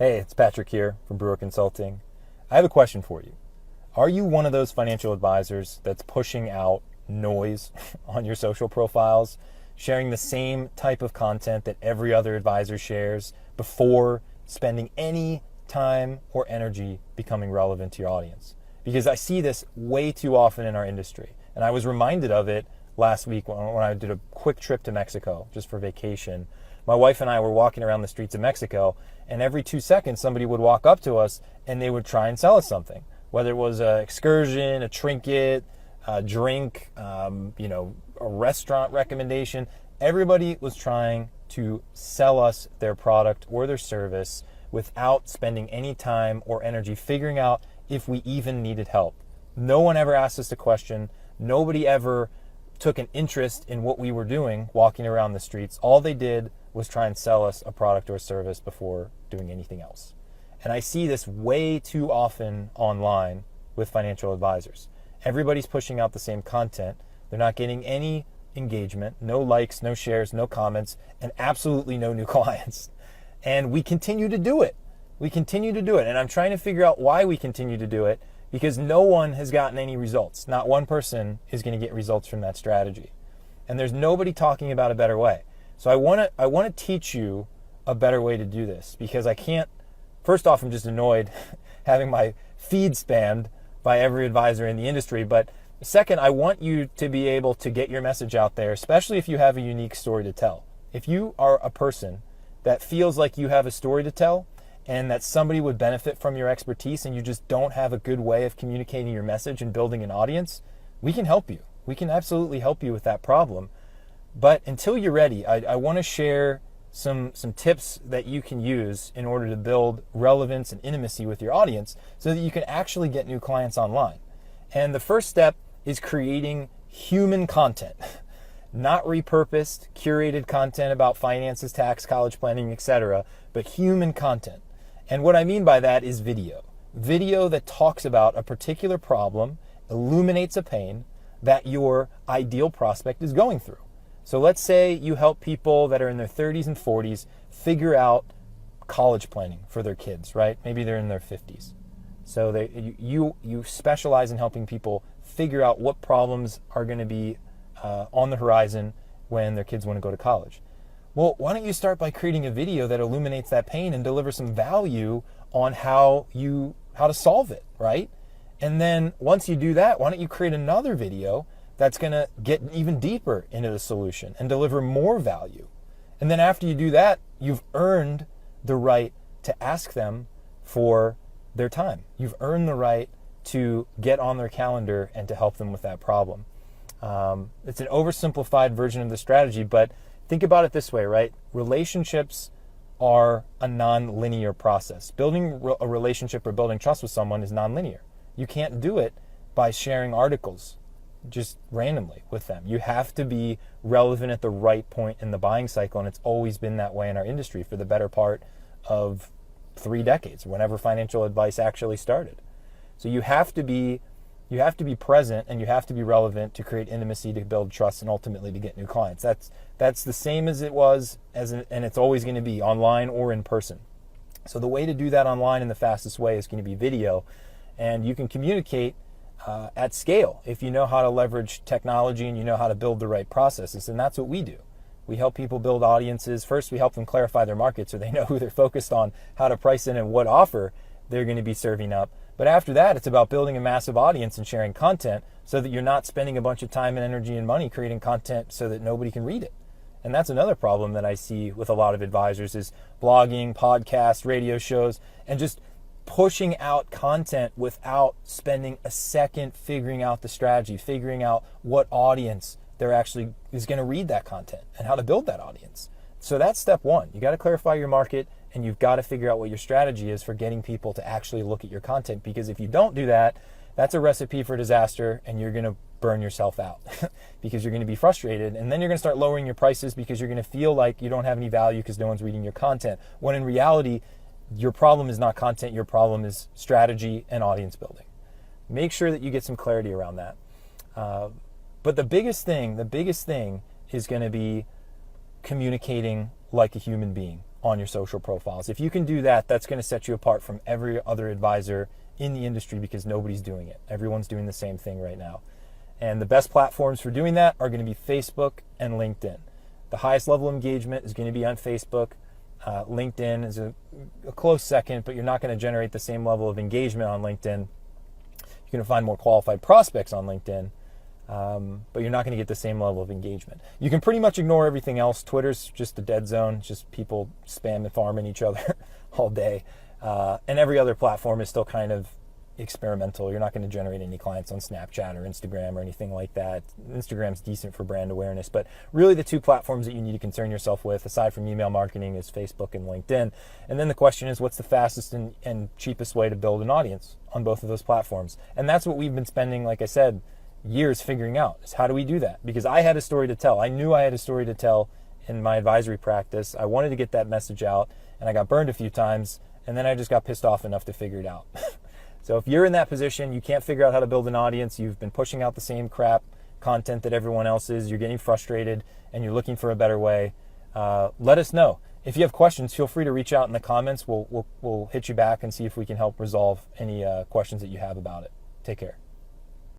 Hey, it's Patrick here from Brewer Consulting. I have a question for you. Are you one of those financial advisors that's pushing out noise on your social profiles, sharing the same type of content that every other advisor shares before spending any time or energy becoming relevant to your audience? Because I see this way too often in our industry. And I was reminded of it last week when I did a quick trip to Mexico just for vacation. My wife and I were walking around the streets of Mexico, and every 2 seconds somebody would walk up to us and they would try and sell us something, whether it was an excursion, a trinket, a drink, a restaurant recommendation. Everybody was trying to sell us their product or their service without spending any time or energy figuring out if we even needed help. No one ever asked us a question. Nobody ever took an interest in what we were doing walking around the streets. All they did was try and sell us a product or service before doing anything else. And I see this way too often online with financial advisors. Everybody's pushing out the same content. They're not getting any engagement, no likes, no shares, no comments, and absolutely no new clients. And we continue to do it. And I'm trying to figure out why we continue to do it, because no one has gotten any results. Not one person is going to get results from that strategy. And there's nobody talking about a better way. So I want to teach you a better way to do this, because I can't. First off, I'm just annoyed having my feed spammed by every advisor in the industry. But second, I want you to be able to get your message out there, especially if you have a unique story to tell. If you are a person that feels like you have a story to tell and that somebody would benefit from your expertise, and you just don't have a good way of communicating your message and building an audience, we can help you. We can absolutely help you with that problem. But until you're ready, I want to share some tips that you can use in order to build relevance and intimacy with your audience so that you can actually get new clients online. And the first step is creating human content, not repurposed, curated content about finances, tax, college planning, etc., but human content. And what I mean by that is video. Video that talks about a particular problem, illuminates a pain that your ideal prospect is going through. So let's say you help people that are in their 30s and 40s figure out college planning for their kids, right? Maybe they're in their 50s. So you specialize in helping people figure out what problems are going to be on the horizon when their kids want to go to college. Well, why don't you start by creating a video that illuminates that pain and deliver some value on how to solve it, right? And then once you do that, why don't you create another video that's going to get even deeper into the solution and deliver more value. And then after you do that, you've earned the right to ask them for their time. You've earned the right to get on their calendar and to help them with that problem. It's an oversimplified version of the strategy, but think about it this way, right? Relationships are a non-linear process. Building a relationship or building trust with someone is non-linear. You can't do it by sharing articles just randomly with them. You have to be relevant at the right point in the buying cycle, and it's always been that way in our industry for the better part of 3 decades, whenever financial advice actually started. So you have to be present, and you have to be relevant to create intimacy, to build trust, and ultimately to get new clients. That's the same as it was, and it's always going to be online or in person. So the way to do that online in the fastest way is going to be video, and you can communicate at scale if you know how to leverage technology and you know how to build the right processes. And that's what we do. We help people build audiences. First, we help them clarify their market so they know who they're focused on, how to price it, and what offer they're going to be serving up. But after that, it's about building a massive audience and sharing content so that you're not spending a bunch of time and energy and money creating content so that nobody can read it. And that's another problem that I see with a lot of advisors is blogging, podcasts, radio shows, and just pushing out content without spending a second figuring out the strategy, figuring out what audience there actually is going to read that content and how to build that audience. So that's step one. You got to clarify your market, and you've got to figure out what your strategy is for getting people to actually look at your content, because if you don't do that, that's a recipe for disaster, and you're going to burn yourself out because you're going to be frustrated, and then you're going to start lowering your prices because you're going to feel like you don't have any value because no one's reading your content, when in reality, your problem is not content, your problem is strategy and audience building. Make sure that you get some clarity around that. But the biggest thing is going to be communicating like a human being. on your social profiles. If you can do that, that's going to set you apart from every other advisor in the industry because nobody's doing it. Everyone's doing the same thing right now. And the best platforms for doing that are going to be Facebook and LinkedIn. The highest level of engagement is going to be on Facebook. LinkedIn is a close second, but you're not going to generate the same level of engagement on LinkedIn. You're going to find more qualified prospects on LinkedIn, but you're not going to get the same level of engagement. You can pretty much ignore everything else. Twitter's just a dead zone. It's just people spam and farming each other all day. And every other platform is still kind of experimental. You're not going to generate any clients on Snapchat or Instagram or anything like that. Instagram's decent for brand awareness, but really the two platforms that you need to concern yourself with, aside from email marketing, is Facebook and LinkedIn. And then the question is, what's the fastest and cheapest way to build an audience on both of those platforms? And that's what we've been spending, like I said, years figuring out, is how do we do that? Because I had a story to tell. I knew I had a story to tell in my advisory practice. I wanted to get that message out, and I got burned a few times, and then I just got pissed off enough to figure it out. So if you're in that position, you can't figure out how to build an audience, you've been pushing out the same crap content that everyone else is, you're getting frustrated, and you're looking for a better way, let us know. If you have questions, feel free to reach out in the comments. We'll hit you back and see if we can help resolve any questions that you have about it. Take care.